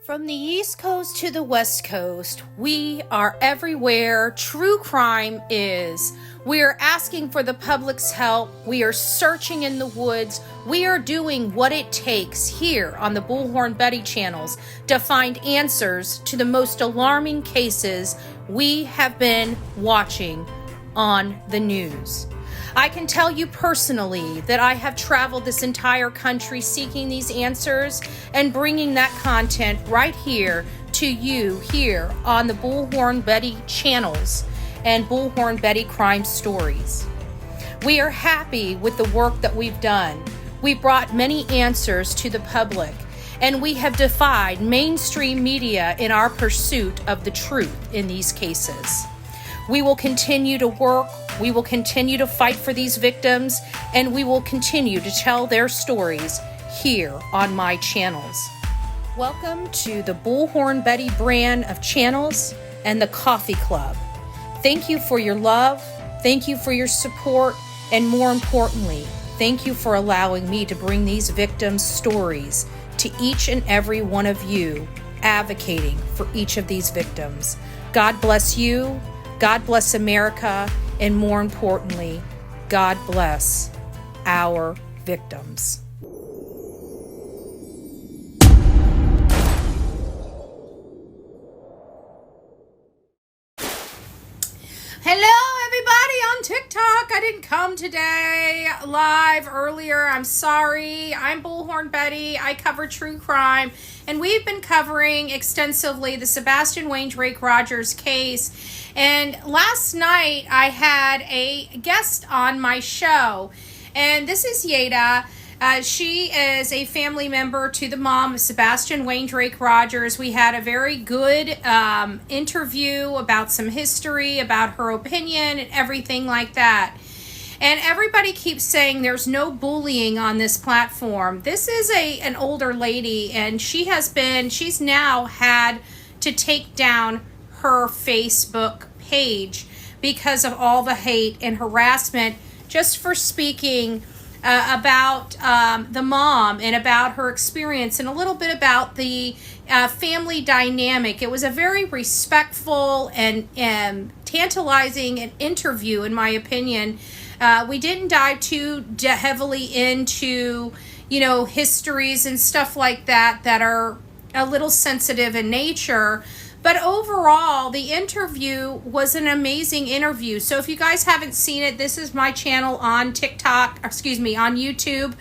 From the East Coast to the West Coast, we are everywhere true crime is. We are asking for the public's help. We are searching in the woods. We are doing what it takes here on the Bullhorn Betty channels to find answers to the most alarming cases we have been watching on the news. I can tell you personally that I have traveled this entire country seeking these answers and bringing that content right here to you here on the Bullhorn Betty channels and Bullhorn Betty Crime Stories. We are happy with the work that we've done. We brought many answers to the public, and we have defied mainstream media in our pursuit of the truth in these cases. We will continue to work, we will continue to fight for these victims, and we will continue to tell their stories here on my channels. Welcome to the Bullhorn Betty brand of channels and the Coffee Club. Thank you for your love, thank you for your support, and more importantly, thank you for allowing me to bring these victims' stories to each and every one of you advocating for each of these victims. God bless you. God bless America, and more importantly, God bless our victims. Hello, everybody on TikTok. I didn't come today live earlier. I'm sorry. I'm Bullhorn Betty. I cover true crime, and we've been covering extensively the Sebastian Rogers case. And last night I had a guest on my show, and this is Yada. She is a family member to the mom of Sebastian Rogers. We had a very good interview about some history, about her opinion, and everything like that. And everybody keeps saying there's no bullying on this platform. This is an older lady, and she's now had to take down her Facebook page because of all the hate and harassment just for speaking about the mom and about her experience and a little bit about the family dynamic. It was a very respectful and tantalizing interview, in my opinion. We didn't dive too heavily into, histories and stuff like that are a little sensitive in nature. But overall, the interview was an amazing interview. So if you guys haven't seen it, this is my channel on on YouTube.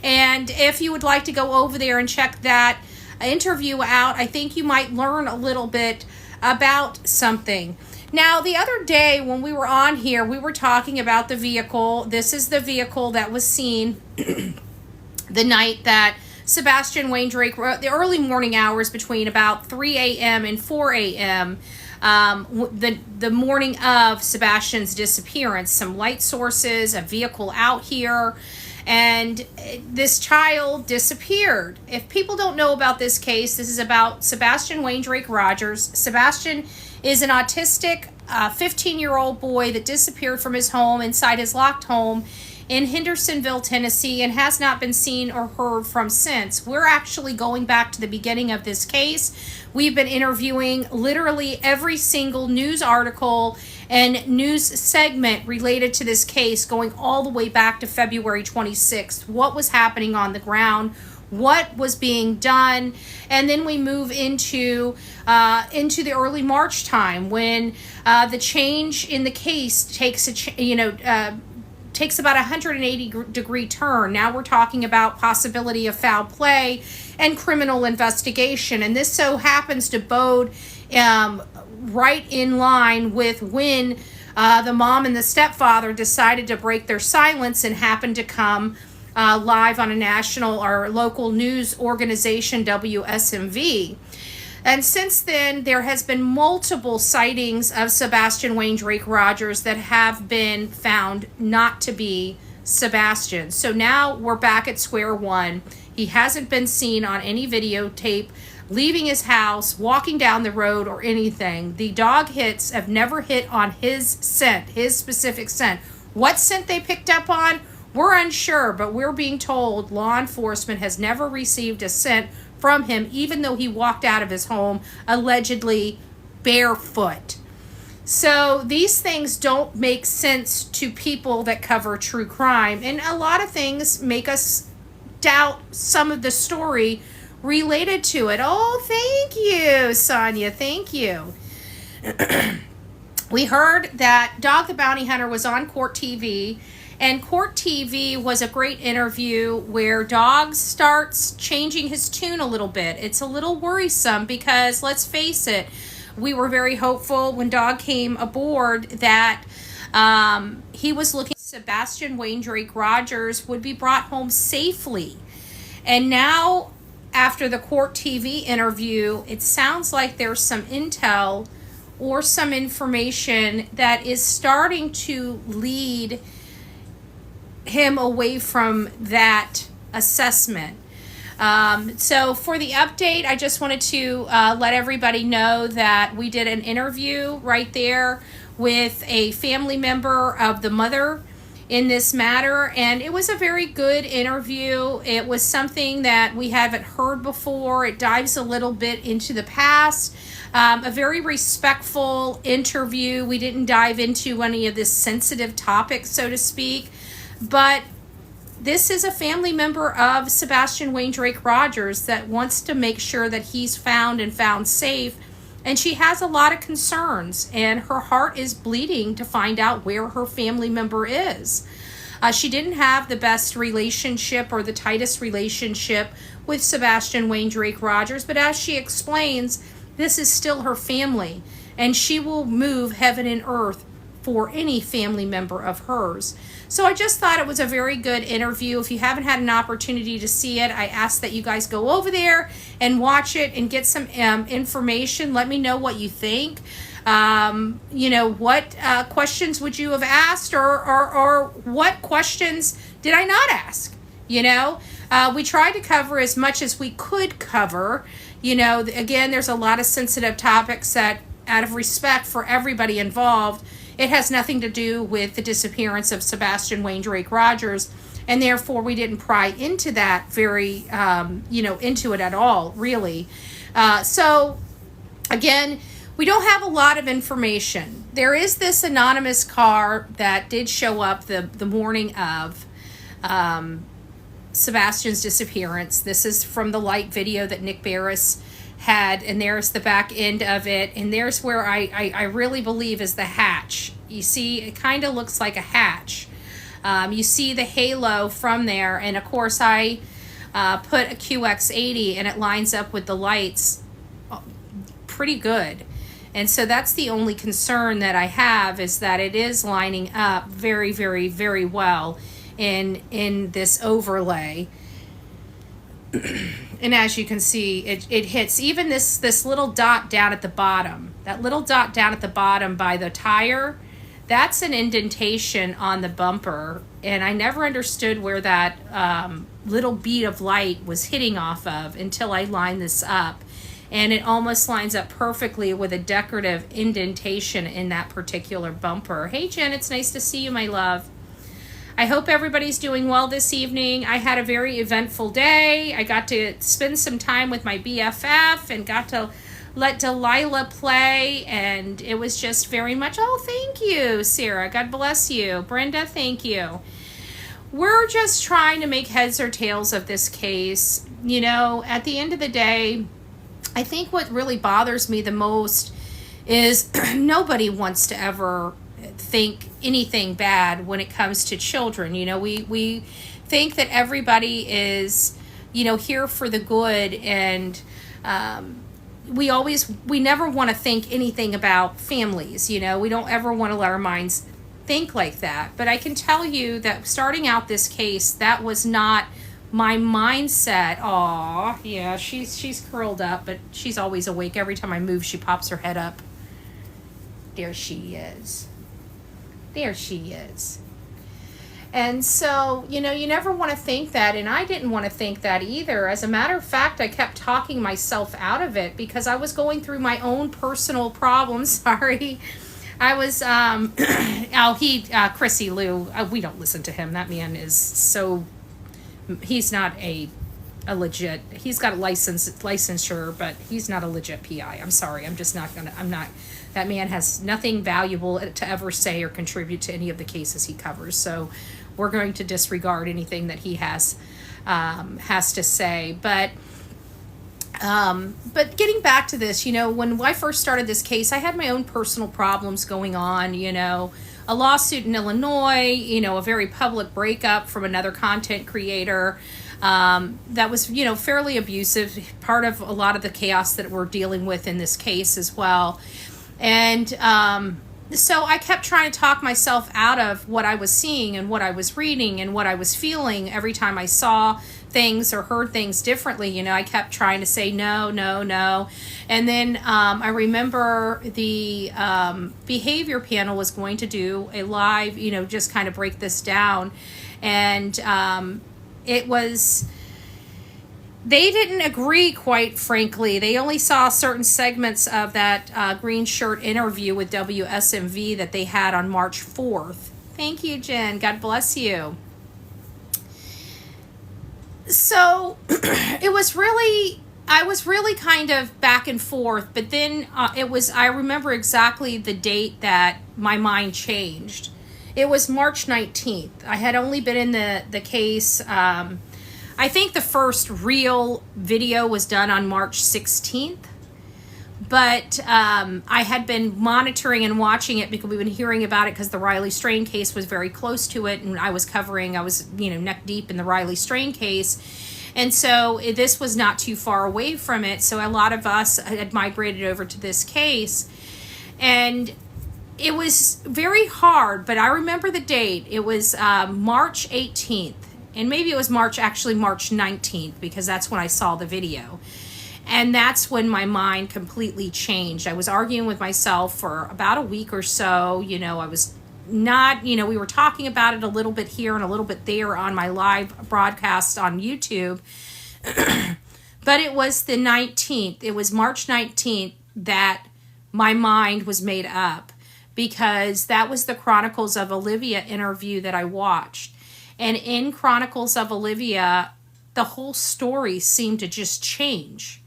And if you would like to go over there and check that interview out, I think you might learn a little bit about something. Now, the other day when we were on here, we were talking about the vehicle. This is the vehicle that was seen the night that Sebastian the early morning hours between about 3 a.m. and 4 a.m., the morning of Sebastian's disappearance. Some light sources, a vehicle out here, and this child disappeared. If people don't know about this case, this is about Sebastian Rogers. Sebastian is an autistic 15-year-old boy that disappeared from his home inside his locked home in Hendersonville, Tennessee, and has not been seen or heard from since. We're actually going back to the beginning of this case. We've been interviewing literally every single news article and news segment related to this case, going all the way back to February 26th. What was happening on the ground, what was being done, and then we move into the early March time when the change in the case takes takes about a 180-degree turn. Now we're talking about possibility of foul play and criminal investigation. And this so happens to bode right in line with when the mom and the stepfather decided to break their silence and happened to come live on a national or local news organization, WSMV. And since then, there has been multiple sightings of Sebastian Rogers that have been found not to be Sebastian. So now we're back at square one. He hasn't been seen on any videotape leaving his house, walking down the road, or anything. The dog hits have never hit on his scent, his specific scent. What scent they picked up on, we're unsure, but we're being told law enforcement has never received a scent from him, even though he walked out of his home allegedly barefoot. So these things don't make sense to people that cover true crime, and a lot of things make us doubt some of the story related to it. Oh, thank you, Sonia. Thank you. We heard that Dog the Bounty Hunter was on Court TV, and Court TV was a great interview where Dog starts changing his tune a little bit. It's a little worrisome because, let's face it, we were very hopeful when Dog came aboard that he was looking Sebastian Wayne Drake Rogers would be brought home safely. And now, after the Court TV interview, it sounds like there's some intel or some information that is starting to lead him away from that assessment. So for the update, I just wanted to let everybody know that we did an interview right there with a family member of the mother in this matter, and it was a very good interview. It was something that we haven't heard before. It dives a little bit into the past. A very respectful interview. We didn't dive into any of this sensitive topic, so to speak, but this is a family member of Sebastian Wayne Drake Rogers that wants to make sure that he's found and found safe. And she has a lot of concerns, and her heart is bleeding to find out where her family member is. She didn't have the best relationship or the tightest relationship with Sebastian Wayne Drake Rogers, but as she explains, this is still her family, and she will move heaven and earth for any family member of hers. So I just thought it was a very good interview. If you haven't had an opportunity to see it, I ask that you guys go over there and watch it and get some information. Let me know what you think. What questions would you have asked, or what questions did I not ask? We tried to cover as much as we could cover. Again, there's a lot of sensitive topics that, out of respect for everybody involved, it has nothing to do with the disappearance of Sebastian Wayne Drake Rogers, and therefore we didn't pry into that very, into it at all, really. So, again, we don't have a lot of information. There is this anonymous car that did show up the morning of Sebastian's disappearance. This is from the light video that Nick Barris had, and there's the back end of it, and there's where I really believe is the hatch. You see, it kind of looks like a hatch. You see the halo from there, and of course I put a QX80 and it lines up with the lights pretty good. And so that's the only concern that I have, is that it is lining up very, very, very well in this overlay. And as you can see, it hits even this little dot down at the bottom. That little dot down at the bottom by the tire, that's an indentation on the bumper. And I never understood where that little bead of light was hitting off of until I lined this up. And it almost lines up perfectly with a decorative indentation in that particular bumper. Hey, Jen, it's nice to see you, my love. I hope everybody's doing well this evening. I had a very eventful day. I got to spend some time with my BFF and got to let Delilah play, and it was just very much, oh, thank you, Sarah. God bless you. Brenda, thank you. We're just trying to make heads or tails of this case. At the end of the day, I think what really bothers me the most is nobody wants to ever think anything bad when it comes to children. We think that everybody is, here for the good, and we never want to think anything about families. We don't ever want to let our minds think like that. But I can tell you that starting out this case, that was not my mindset. Aw, yeah, she's curled up, but she's always awake. Every time I move, she pops her head up. There she is. There she is. And so, you never want to think that, and I didn't want to think that either. As a matter of fact, I kept talking myself out of it because I was going through my own personal problems. Sorry. I was, Chrissy Lou, we don't listen to him. That man is so, he's not a a legit, he's got a licensure, but he's not a legit PI. I'm sorry. That man has nothing valuable to ever say or contribute to any of the cases he covers. So we're going to disregard anything that he has to say. But getting back to this, when I first started this case, I had my own personal problems going on, a lawsuit in Illinois, a very public breakup from another content creator that was, fairly abusive, part of a lot of the chaos that we're dealing with in this case as well. And so I kept trying to talk myself out of what I was seeing and what I was reading and what I was feeling every time I saw things or heard things differently. I kept trying to say no, no, no. And then I remember the behavior panel was going to do a live, just kind of break this down. And they didn't agree, quite frankly. They only saw certain segments of that green shirt interview with WSMV that they had on March 4th. Thank you, Jen. God bless you. So I was really kind of back and forth, but then I remember exactly the date that my mind changed. It was March 19th. I had only been in the case, I think the first real video was done on March 16th, but I had been monitoring and watching it because we've been hearing about it because the Riley Strain case was very close to it, and I was neck deep in the Riley Strain case. And so this was not too far away from it. So a lot of us had migrated over to this case, and it was very hard, but I remember the date. It was March 18th, and maybe it was March 19th, because that's when I saw the video. And that's when my mind completely changed. I was arguing with myself for about a week or so. I was not, we were talking about it a little bit here and a little bit there on my live broadcast on YouTube. But it was the 19th. It was March 19th that my mind was made up, because that was the Chronicles of Olivia interview that I watched. And in Chronicles of Olivia, the whole story seemed to just change.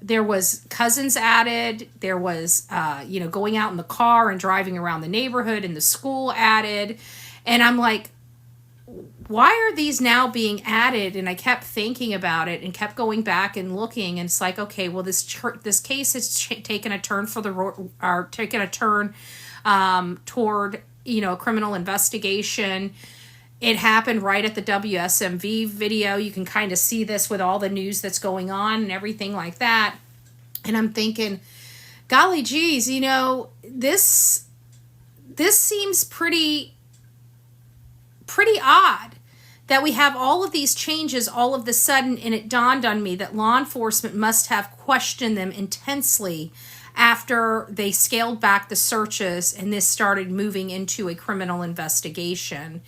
There was cousins added. There was, going out in the car and driving around the neighborhood, and the school added. And I'm like, why are these now being added? And I kept thinking about it and kept going back and looking. And it's like, okay, well, this case has taken a turn toward, a criminal investigation. It happened right at the WSMV video. You can kind of see this with all the news that's going on and everything like that. And I'm thinking, golly geez, this seems pretty odd that we have all of these changes all of the sudden. And it dawned on me that law enforcement must have questioned them intensely after they scaled back the searches and this started moving into a criminal investigation.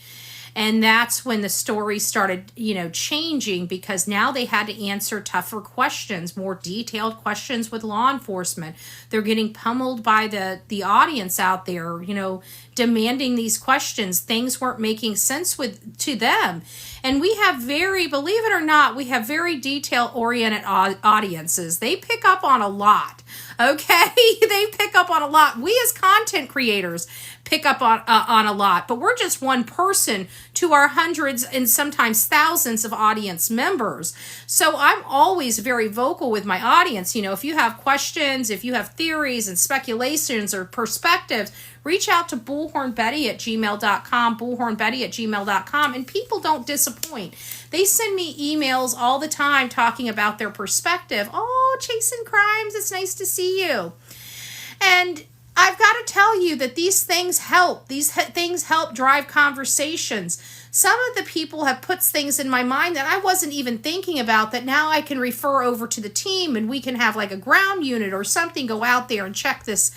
And that's when the story started, changing, because now they had to answer tougher questions, more detailed questions with law enforcement. They're getting pummeled by the audience out there, demanding these questions. Things weren't making sense to them. And we have believe it or not, we have very detail-oriented audiences. They pick up on a lot. Okay, they pick up on a lot. We as content creators pick up on a lot, but we're just one person to our hundreds and sometimes thousands of audience members. So I'm always very vocal with my audience. If you have questions, if you have theories and speculations or perspectives, reach out to bullhornbetty@gmail.com, bullhornbetty@gmail.com, and people don't disappoint. They send me emails all the time talking about their perspective. Oh, chasing crimes, it's nice to see you. And I've got to tell you that these things help. These things help drive conversations. Some of the people have put things in my mind that I wasn't even thinking about, that now I can refer over to the team, and we can have like a ground unit or something go out there and check this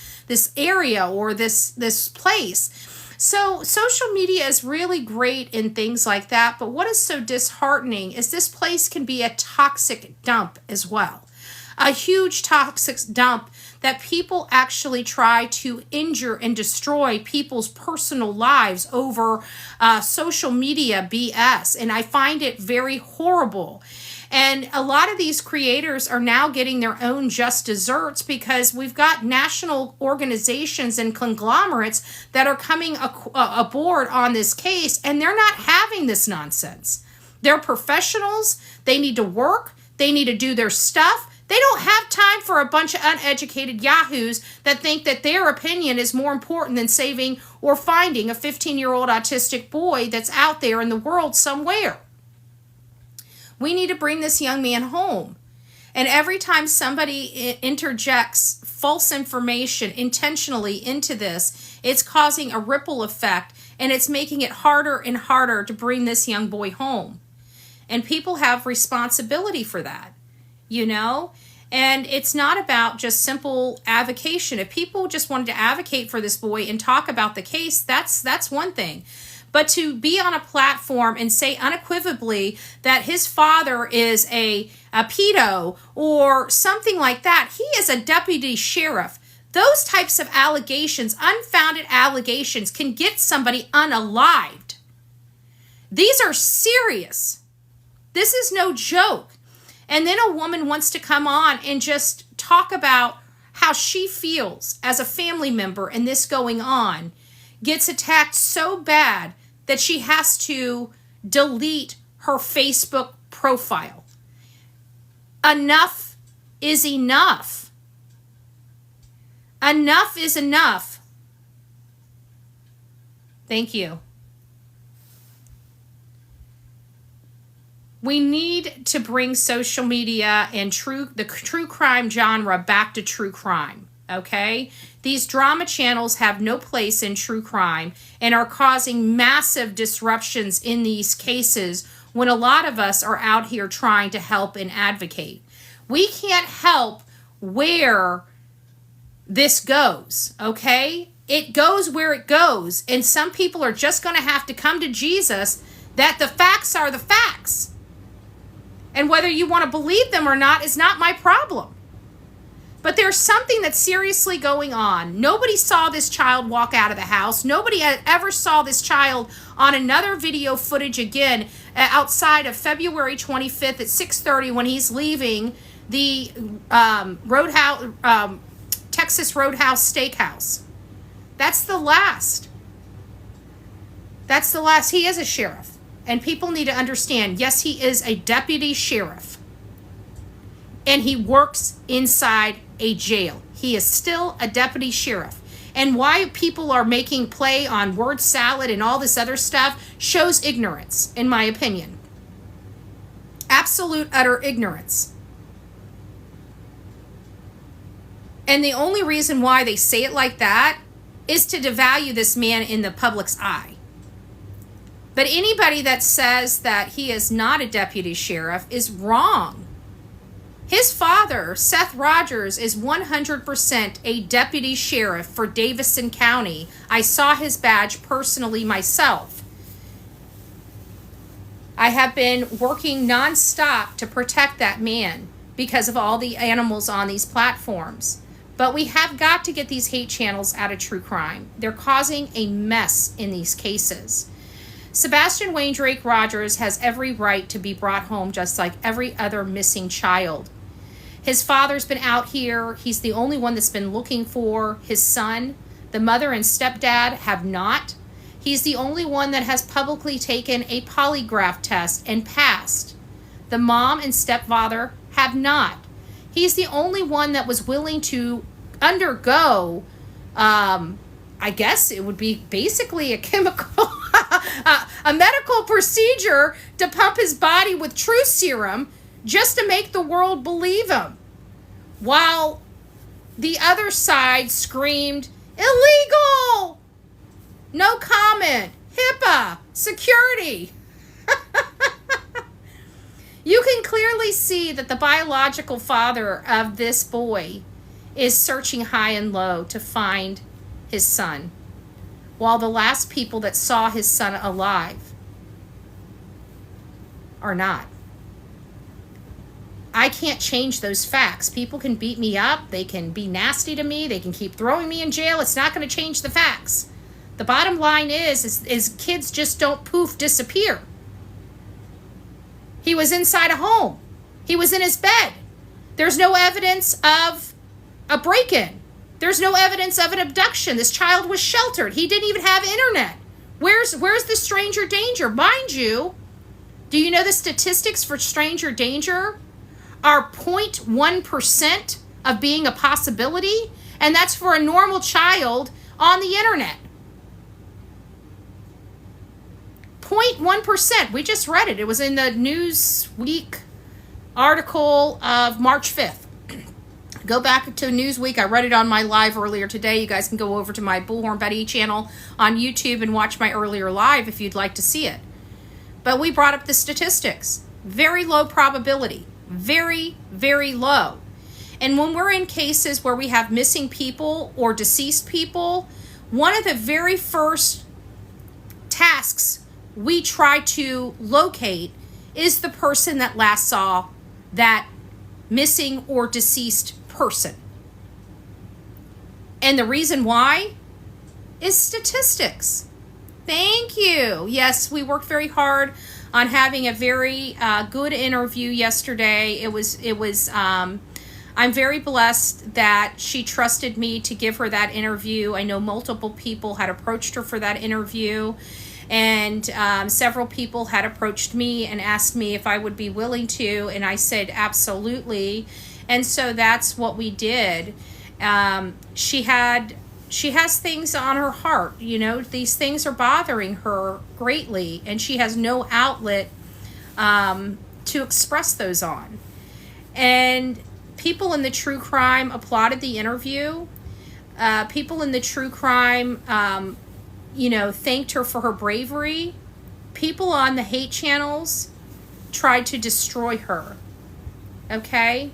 area or this place. So social media is really great in things like that. But what is so disheartening is this place can be a toxic dump as well. A huge toxic dump that people actually try to injure and destroy people's personal lives over social media BS. And I find it very horrible. And a lot of these creators are now getting their own just desserts because we've got national organizations and conglomerates that are coming aboard on this case, and they're not having this nonsense. They're professionals. They need to work. They need to do their stuff. They don't have time for a bunch of uneducated yahoos that think that their opinion is more important than saving or finding a 15-year-old autistic boy that's out there in the world somewhere. We need to bring this young man home. And every time somebody interjects false information intentionally into this, it's causing a ripple effect, and it's making it harder and harder to bring this young boy home. And people have responsibility for that, you know? And it's not about just simple avocation. If people just wanted to advocate for this boy and talk about the case, that's one thing. But to be on a platform and say unequivocally that his father is a pedo or something like that, he is a deputy sheriff. Those types of allegations, unfounded allegations, can get somebody unalived. These are serious. This is no joke. And then a woman wants to come on and just talk about how she feels as a family member and this going on, gets attacked so bad that she has to delete her Facebook profile. Enough is enough. Enough is enough. Thank you. We need to bring social media and the true crime genre back to true crime, okay? These drama channels have no place in true crime and are causing massive disruptions in these cases when a lot of us are out here trying to help and advocate. We can't help where this goes, okay? It goes where it goes, and some people are just going to have to come to Jesus that the facts are the facts. And whether you want to believe them or not is not my problem. But there's something that's seriously going on. Nobody saw this child walk out of the house. Nobody ever saw this child on another video footage again outside of February 25th at 6:30 when he's leaving the Texas Roadhouse Steakhouse. That's the last. That's the last. He is a sheriff. And people need to understand, yes, he is a deputy sheriff. And he works inside a jail. He is still a deputy sheriff. And why people are making play on word salad and all this other stuff shows ignorance, in my opinion. Absolute, utter ignorance. And the only reason why they say it like that is to devalue this man in the public's eye. But anybody that says that he is not a deputy sheriff is wrong. His father, Seth Rogers, is 100% a deputy sheriff for Davison County. I saw his badge personally myself. I have been working nonstop to protect that man because of all the animals on these platforms. But we have got to get these hate channels out of true crime. They're causing a mess in these cases. Sebastian Wayne Drake Rogers has every right to be brought home just like every other missing child. His father's been out here. He's the only one that's been looking for his son. The mother and stepdad have not. He's the only one that has publicly taken a polygraph test and passed. The mom and stepfather have not. He's the only one that was willing to undergo, I guess it would be basically a chemical, a medical procedure to pump his body with truth serum just to make the world believe him. While the other side screamed, illegal! No comment. HIPAA. Security. You can clearly see that the biological father of this boy is searching high and low to find his son, while the last people that saw his son alive are not. I can't change those facts. People can beat me up. They can be nasty to me. They can keep throwing me in jail. It's not going to change the facts. The bottom line is kids just don't poof disappear. He was inside a home. He was in his bed. There's no evidence of a break-in. There's no evidence of an abduction. This child was sheltered. He didn't even have internet. Where's the stranger danger? Mind you, do you know the statistics for stranger danger are 0.1% of being a possibility? And that's for a normal child on the internet. 0.1%. We just read it. It was in the Newsweek article of March 5th. Go back to Newsweek. I read it on my live earlier today. You guys can go over to my Bullhorn Betty channel on YouTube and watch my earlier live if you'd like to see it. But we brought up the statistics. Very low probability. Very, very low. And when we're in cases where we have missing people or deceased people, one of the very first tasks we try to locate is the person that last saw that missing or deceased person. And the reason why is statistics. Thank you. Yes, we worked very hard on having a very good interview yesterday. I'm very blessed that she trusted me to give her that interview. I know multiple people had approached her for that interview, and several people had approached me and asked me if I would be willing to, and I said absolutely. And so that's what we did. She has things on her heart, you know, these things are bothering her greatly, and she has no outlet to express those on. And people in the true crime applauded the interview. People in the true crime, thanked her for her bravery. People on the hate channels tried to destroy her. Okay?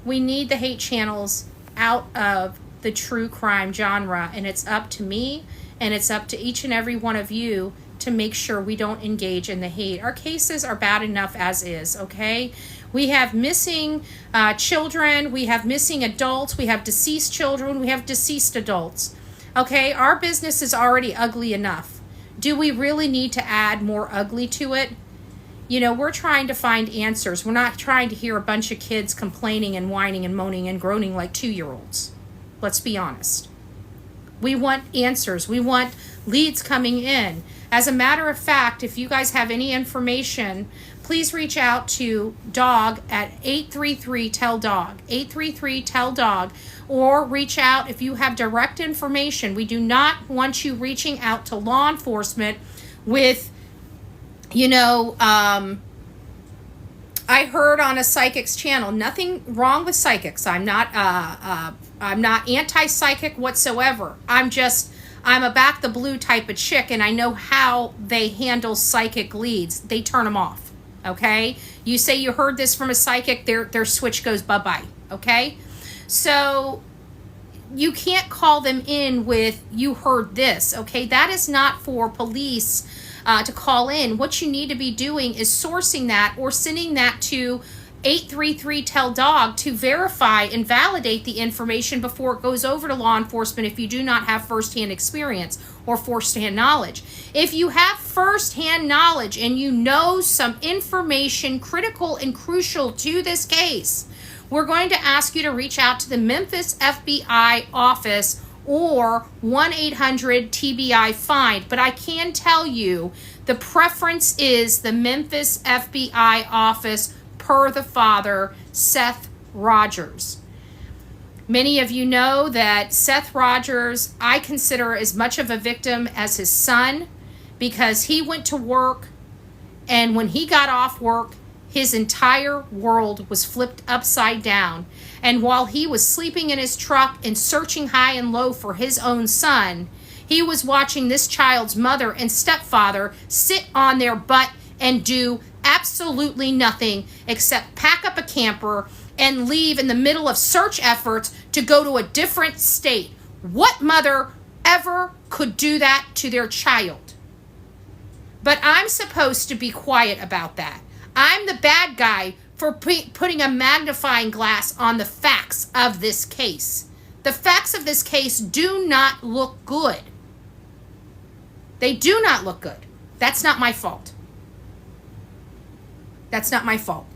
We need the hate channels out of the true crime genre, and it's up to me and it's up to each and every one of you to make sure we don't engage in the hate. Our cases are bad enough as is, okay? We have missing children, we have missing adults, we have deceased children, we have deceased adults. Okay, our business is already ugly enough. Do we really need to add more ugly to it? You know, we're trying to find answers. We're not trying to hear a bunch of kids complaining and whining and moaning and groaning like 2-year-olds. Let's be honest. We want answers. We want leads coming in. As a matter of fact, if you guys have any information, please reach out to Dog at 833-TELL-DOG, 833-TELL-DOG, or reach out if you have direct information. We do not want you reaching out to law enforcement with, I heard on a psychic's channel, nothing wrong with psychics. I'm not anti-psychic whatsoever. I'm a back the blue type of chick, and I know how they handle psychic leads. They turn them off, okay? You say you heard this from a psychic, their switch goes bye-bye, okay? So you can't call them in with, you heard this, okay? That is not for police to call in. What you need to be doing is sourcing that or sending that to 833-TELL-DOG to verify and validate the information before it goes over to law enforcement if you do not have firsthand experience or firsthand knowledge. If you have firsthand knowledge and you know some information critical and crucial to this case, we're going to ask you to reach out to the Memphis FBI office or 1-800-TBI-FIND. But I can tell you the preference is the Memphis FBI office per the father, Seth Rogers. Many of you know that Seth Rogers, I consider as much of a victim as his son, because he went to work, and when he got off work, his entire world was flipped upside down. And while he was sleeping in his truck and searching high and low for his own son, he was watching this child's mother and stepfather sit on their butt and do absolutely nothing except pack up a camper and leave in the middle of search efforts to go to a different state. What mother ever could do that to their child? But I'm supposed to be quiet about that. I'm the bad guy for putting a magnifying glass on the facts of this case. The facts of this case do not look good. They do not look good. That's not my fault. That's not my fault.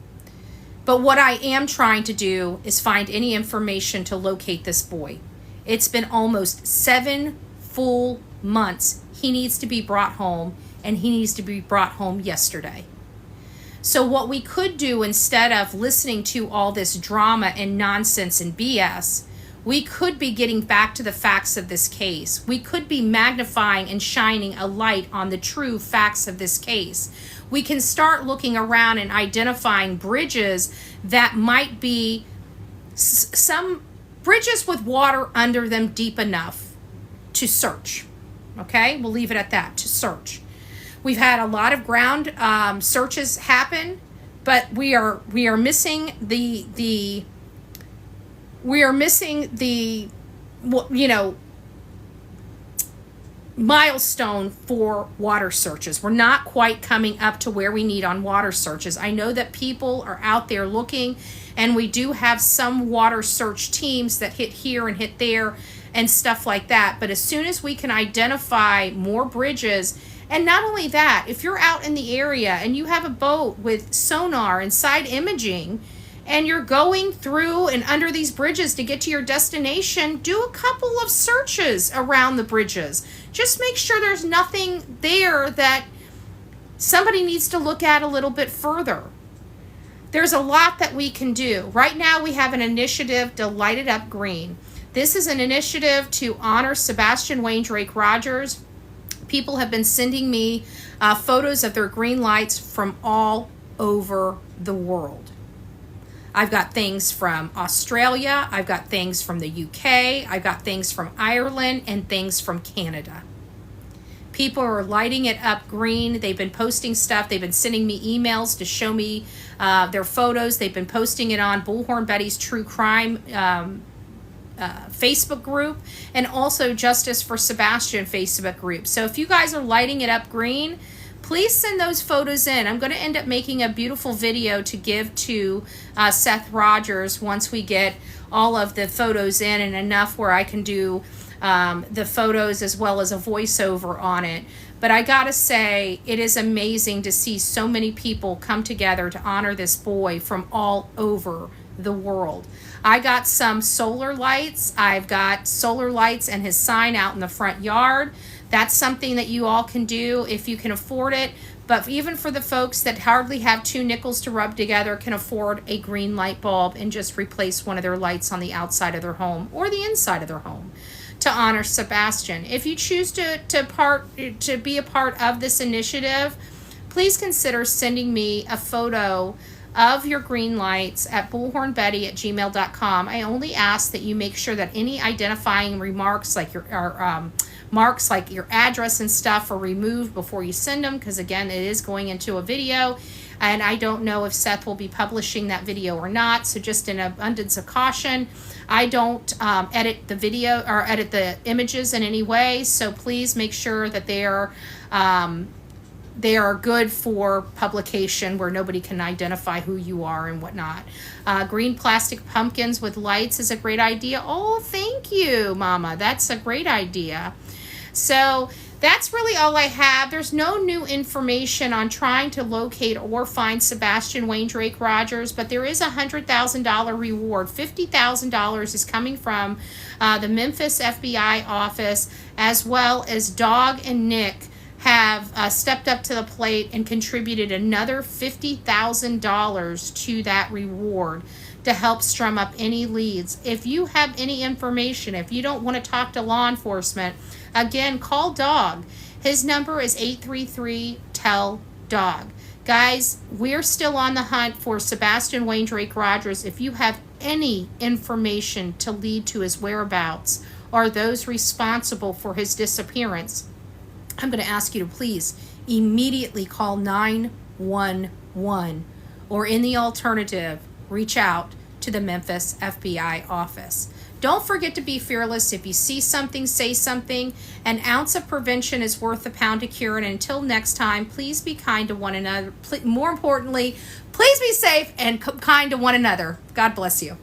But what I am trying to do is find any information to locate this boy. It's been almost 7 full months. He needs to be brought home, and he needs to be brought home yesterday. So what we could do, instead of listening to all this drama and nonsense and BS, we could be getting back to the facts of this case. We could be magnifying and shining a light on the true facts of this case. We can start looking around and identifying bridges that might be some bridges with water under them deep enough to search. Okay, we'll leave it at that, to search. We've had a lot of ground searches happen, but we are missing the milestone for water searches. We're not quite coming up to where we need on water searches. I know that people are out there looking, and we do have some water search teams that hit here and hit there and stuff like that. But as soon as we can identify more bridges, and not only that, if you're out in the area and you have a boat with sonar and side imaging, and you're going through and under these bridges to get to your destination, do a couple of searches around the bridges. Just make sure there's nothing there that somebody needs to look at a little bit further. There's a lot that we can do. Right now we have an initiative to light it up green. This is an initiative to honor Sebastian Rogers. People have been sending me photos of their green lights from all over the world. I've got things from Australia, I've got things from the UK, I've got things from Ireland, and things from Canada. People are lighting it up green. They've been posting stuff. They've been sending me emails to show me their photos. They've been posting it on Bullhorn Betty's True Crime Facebook group, and also Justice for Sebastian Facebook group. So if you guys are lighting it up green, please send those photos in. I'm going to end up making a beautiful video to give to Seth Rogers once we get all of the photos in, and enough where I can do the photos as well as a voiceover on it. But I gotta say, it is amazing to see so many people come together to honor this boy from all over the world. I got some solar lights. I've got solar lights and his sign out in the front yard. That's something that you all can do if you can afford it. But even for the folks that hardly have 2 nickels to rub together, can afford a green light bulb and just replace one of their lights on the outside of their home or the inside of their home to honor Sebastian. If you choose to be a part of this initiative, please consider sending me a photo of your green lights at bullhornbetty@gmail.com. I only ask that you make sure that any identifying remarks like your marks like your address and stuff are removed before you send them, because again, it is going into a video, and I don't know if Seth will be publishing that video or not. So just in abundance of caution, I don't edit the video or edit the images in any way, so please make sure that they are good for publication where nobody can identify who you are and whatnot. Green plastic pumpkins with lights is a great idea. Oh, thank you, Mama. That's a great idea. So that's really all I have. There's no new information on trying to locate or find Sebastian Rogers, but there is a $100,000 reward. $50,000 is coming from the Memphis FBI office, as well as Dog and Nick have stepped up to the plate and contributed another $50,000 to that reward to help strum up any leads. If you have any information, if you don't want to talk to law enforcement, again, call Dog. His number is 833-TELL-DOG. Guys, we're still on the hunt for Sebastian Rogers. If you have any information to lead to his whereabouts or those responsible for his disappearance, I'm going to ask you to please immediately call 911, or in the alternative, reach out to the Memphis FBI office. Don't forget to be fearless. If you see something, say something. An ounce of prevention is worth a pound of cure. And until next time, please be kind to one another. More importantly, please be safe and kind to one another. God bless you.